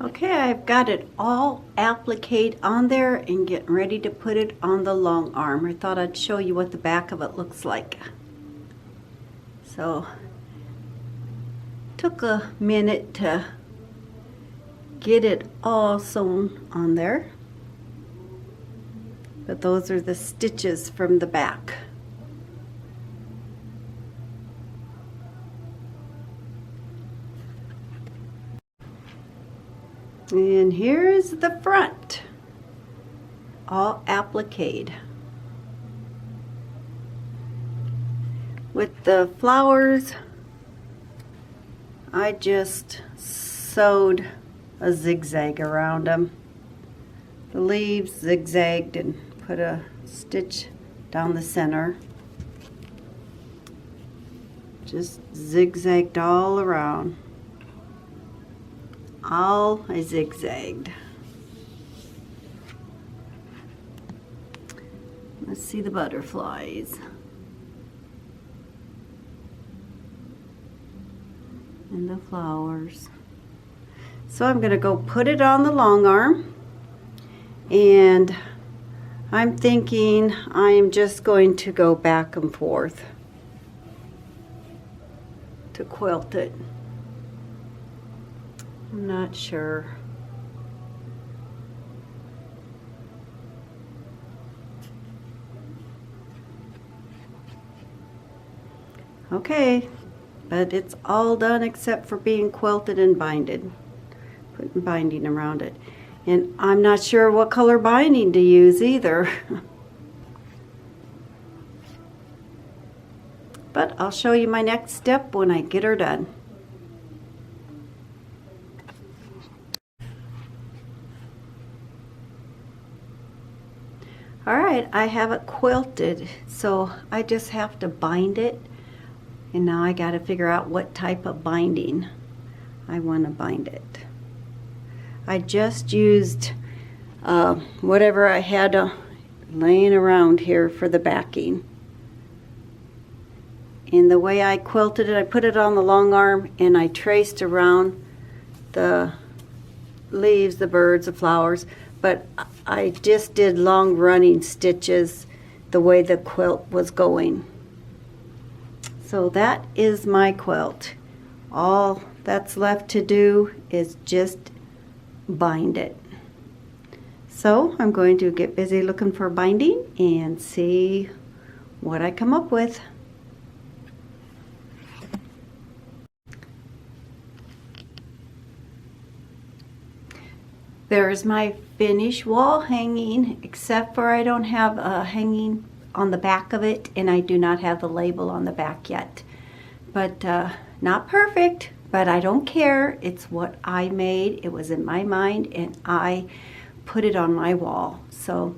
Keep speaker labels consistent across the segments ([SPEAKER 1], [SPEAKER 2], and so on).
[SPEAKER 1] Okay, I've got it all appliqued on there and getting ready to put it on the long arm. I thought I'd show you what the back of it looks like. So, took a minute to get it all sewn on there. But those are the stitches from the back. And here's the front, all appliqued. With the flowers, I just sewed a zigzag around them. The leaves zigzagged and put a stitch down the center. Just zigzagged all around. All I zigzagged. Let's see the butterflies. And the flowers. So I'm going to go put it on the long arm, and I'm thinking I'm just going to go back and forth to quilt it. I'm not sure. Okay, but it's all done except for being quilted and binded. Putting binding around it. And I'm not sure what color binding to use either. But I'll show you my next step when I get her done. Alright, I have it quilted, so I just have to bind it. And now I got to figure out what type of binding I want to bind it. I just used whatever I had laying around here for the backing. And the way I quilted it, I put it on the long arm and I traced around the leaves, the birds, the flowers, but I just did long running stitches the way the quilt was going. So that is my quilt. All that's left to do is just bind it. So I'm going to get busy looking for binding and see what I come up with. There's my finished wall hanging, except for I don't have a hanging on the back of it, and I do not have the label on the back yet. But not perfect, but I don't care. It's what I made. It was in my mind, and I put it on my wall. So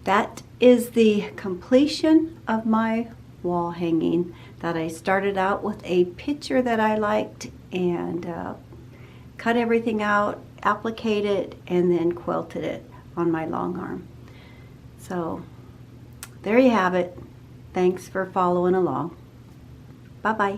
[SPEAKER 1] that is the completion of my wall hanging that I started out with a picture that I liked and cut everything out, appliqued it, and then quilted it on my long arm. So there you have it. Thanks for following along. Bye-bye.